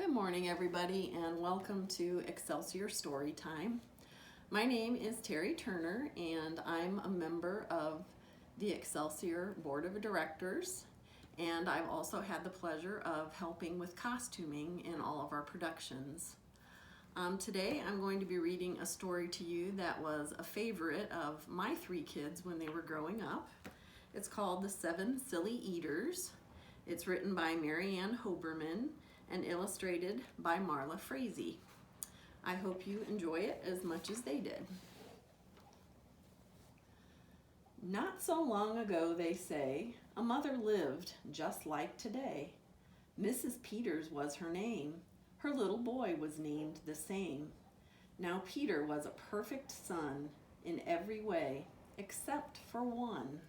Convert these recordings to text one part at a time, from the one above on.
Good morning, everybody, and welcome to Excelsior Storytime. My name is Terri Turner, and I'm a member of the Excelsior Board of Directors, and I've also had the pleasure of helping with costuming in all of our productions. Today, I'm going to be reading a story to you that was a favorite of my three kids when they were growing up. It's called The 7 Silly Eaters. It's written by Mary Ann Hoberman and illustrated by Marla Frazee. I hope you enjoy it as much as they did. Not so long ago, they say, a mother lived just like today. Mrs. Peters was her name. Her little boy was named the same. Now Peter was a perfect son in every way, except for one.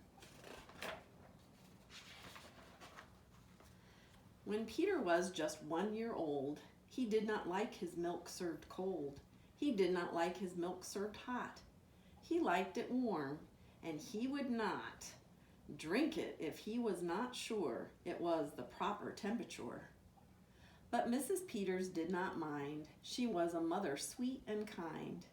When Peter was just 1 year old, he did not like his milk served cold. He did not like his milk served hot. He liked it warm, and he would not drink it if he was not sure it was the proper temperature. But Mrs. Peters did not mind. She was a mother sweet and kind,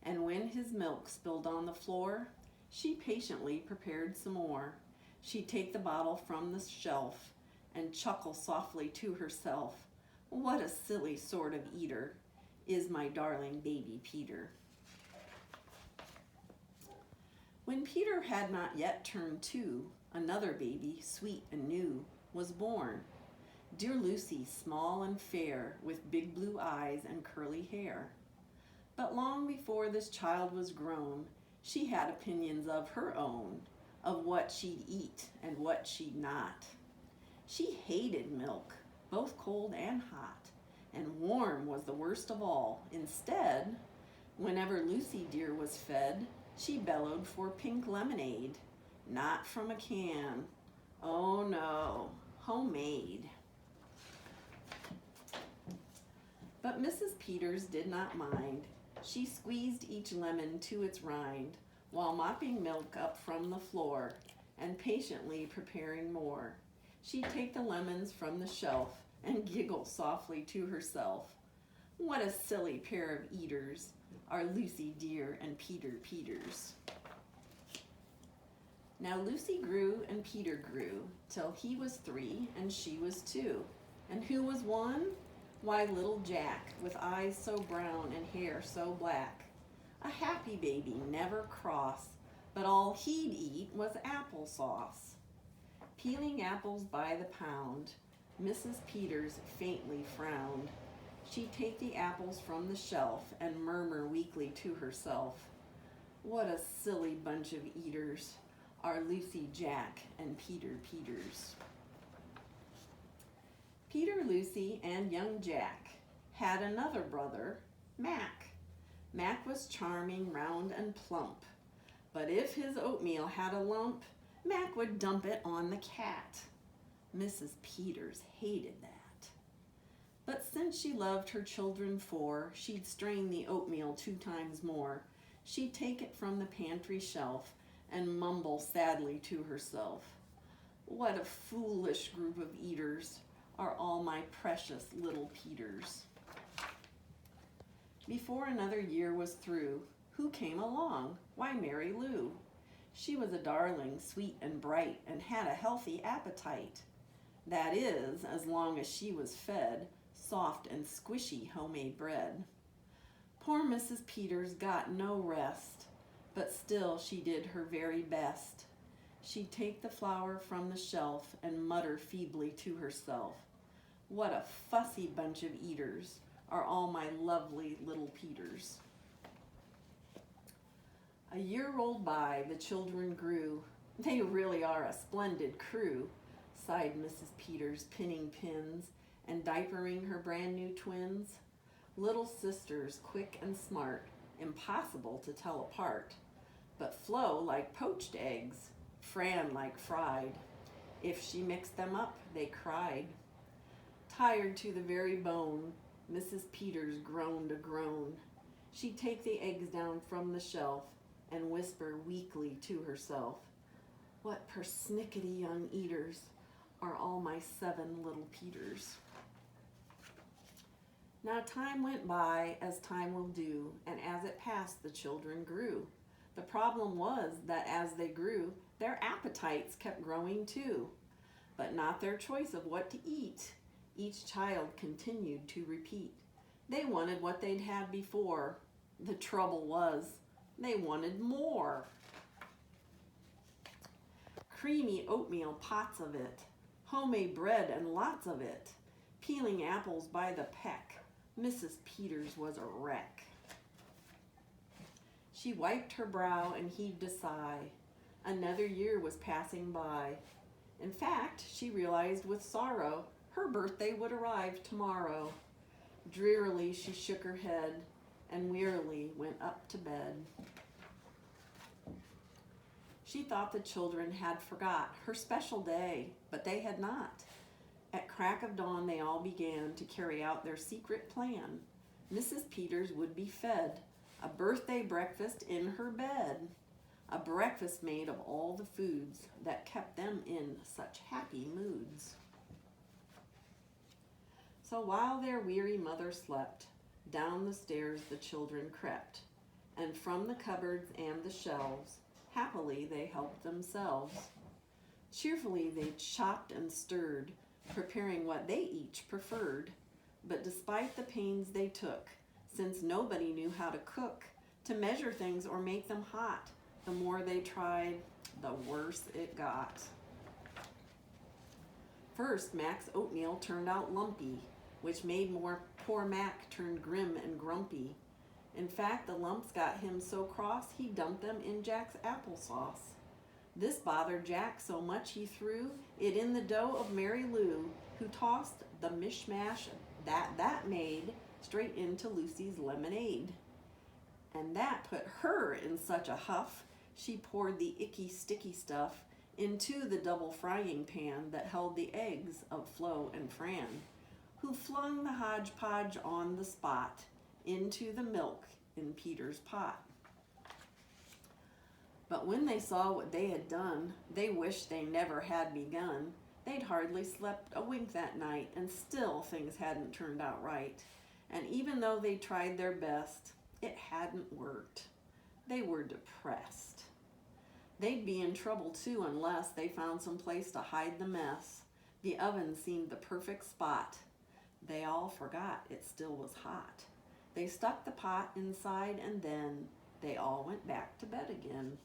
and when his milk spilled on the floor, she patiently prepared some more. She'd take the bottle from the shelf and chuckle softly to herself, "What a silly sort of eater is my darling baby Peter." When Peter had not yet turned 2, another baby, sweet and new, was born. Dear Lucy, small and fair, with big blue eyes and curly hair. But long before this child was grown, she had opinions of her own, of what she'd eat and what she'd not. She hated milk, both cold and hot, and warm was the worst of all. Instead, whenever Lucy dear was fed, she bellowed for pink lemonade, not from a can. Oh no, homemade. But Mrs. Peters did not mind. She squeezed each lemon to its rind, while mopping milk up from the floor and patiently preparing more. She'd take the lemons from the shelf and giggle softly to herself. What a silly pair of eaters are Lucy dear and Peter Peters. Now Lucy grew and Peter grew, till he was 3 and she was 2. And who was one? Why, little Jack, with eyes so brown and hair so black. A happy baby, never cross, but all he'd eat was applesauce. Peeling apples by the pound, Mrs. Peters faintly frowned. She'd take the apples from the shelf and murmur weakly to herself, "What a silly bunch of eaters are Lucy, Jack, and Peter Peters." Peter, Lucy, and young Jack had another brother, Mac. Mac was charming, round, and plump, but if his oatmeal had a lump, Mac would dump it on the cat. Mrs. Peters hated that. But since she loved her children 4, she'd strain the oatmeal 2 times more. She'd take it from the pantry shelf and mumble sadly to herself, "What a foolish group of eaters are all my precious little Peters." Before another year was through, who came along? Why, Mary Lou. She was a darling, sweet and bright, and had a healthy appetite. That is, as long as she was fed soft and squishy homemade bread. Poor Mrs. Peters got no rest, but still she did her very best. She'd take the flour from the shelf and mutter feebly to herself, "What a fussy bunch of eaters are all my lovely little Peters." A year rolled by, the children grew. "They really are a splendid crew," sighed Mrs. Peters, pinning pins and diapering her brand new twins. Little sisters, quick and smart, impossible to tell apart, but Flo like poached eggs, Fran like fried. If she mixed them up, they cried. Tired to the very bone, Mrs. Peters groaned a groan. She'd take the eggs down from the shelf and whisper weakly to herself, "What persnickety young eaters are all my 7 little Peters." Now time went by, as time will do, and as it passed the children grew. The problem was that as they grew, their appetites kept growing too, but not their choice of what to eat. Each child continued to repeat. They wanted what they'd had before. The trouble was, they wanted more. Creamy oatmeal, pots of it. Homemade bread and lots of it. Peeling apples by the peck. Mrs. Peters was a wreck. She wiped her brow and heaved a sigh. Another year was passing by. In fact, she realized with sorrow her birthday would arrive tomorrow. Drearily she shook her head and wearily went up to bed. She thought the children had forgot her special day, but they had not. At crack of dawn they all began to carry out their secret plan. Mrs. Peters would be fed a birthday breakfast in her bed, a breakfast made of all the foods that kept them in such happy moods. So while their weary mother slept, down the stairs the children crept, and from the cupboards and the shelves, happily they helped themselves. Cheerfully they chopped and stirred, preparing what they each preferred. But despite the pains they took, since nobody knew how to cook, to measure things or make them hot, the more they tried, the worse it got. First, Mac's oatmeal turned out lumpy, which made poor Mac turn grim and grumpy. In fact, the lumps got him so cross he dumped them in Jack's applesauce. This bothered Jack so much he threw it in the dough of Mary Lou, who tossed the mishmash that made straight into Lucy's lemonade. And that put her in such a huff, she poured the icky sticky stuff into the double frying pan that held the eggs of Flo and Fran, who flung the hodgepodge on the spot into the milk in Peter's pot. But when they saw what they had done, they wished they never had begun. They'd hardly slept a wink that night, and still things hadn't turned out right. And even though they tried their best, it hadn't worked. They were depressed. They'd be in trouble too unless they found some place to hide the mess. The oven seemed the perfect spot. They all forgot it still was hot. They stuck the pot inside and then they all went back to bed again.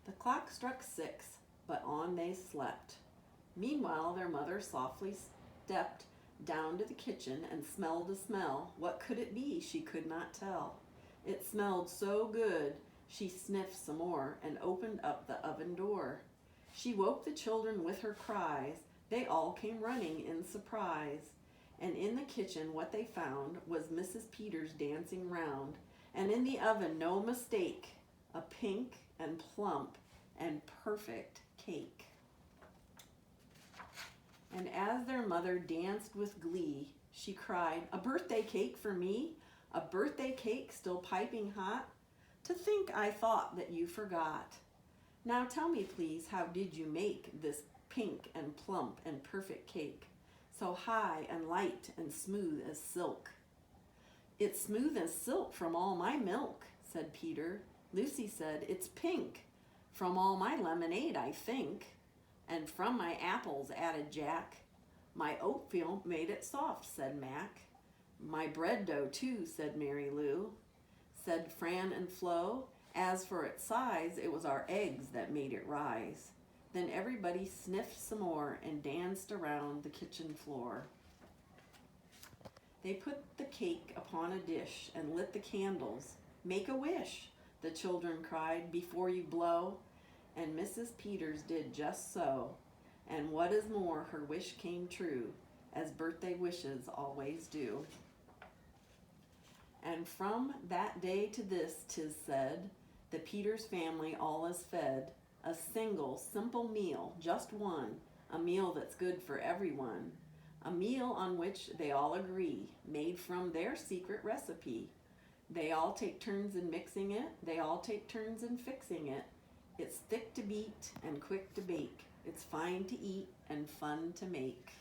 The clock struck 6, but on they slept. Meanwhile, their mother softly stepped down to the kitchen and smelled a smell. What could it be? She could not tell. It smelled so good, she sniffed some more and opened up the oven door. She woke the children with her cries. They all came running in surprise. And in the kitchen what they found was Mrs. Peters dancing round, and in the oven, no mistake, a pink and plump and perfect cake. And as their mother danced with glee, she cried, "A birthday cake for me? A birthday cake still piping hot? To think I thought that you forgot. Now tell me please, how did you make this pink and plump and perfect cake, so high and light and smooth as silk?" "It's smooth as silk from all my milk," said Peter. Lucy said, "It's pink from all my lemonade, I think." "And from my apples," added Jack. "My oatmeal made it soft," said Mac. "My bread dough too," said Mary Lou. Said Fran and Flo, "As for its size, it was our eggs that made it rise." Then everybody sniffed some more and danced around the kitchen floor. They put the cake upon a dish and lit the candles. "Make a wish," the children cried, "before you blow." And Mrs. Peters did just so. And what is more, her wish came true, as birthday wishes always do. And from that day to this, 'tis said, the Peters family all is fed a single, simple meal, just one, a meal that's good for everyone, a meal on which they all agree, made from their secret recipe. They all take turns in mixing it, they all take turns in fixing it. It's thick to beat and quick to bake. It's fine to eat and fun to make.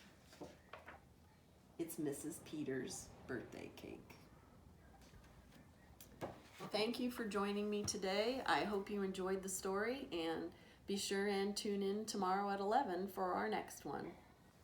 It's Mrs. Peters' birthday cake. Thank you for joining me today. I hope you enjoyed the story, and be sure and tune in tomorrow at 11 for our next one.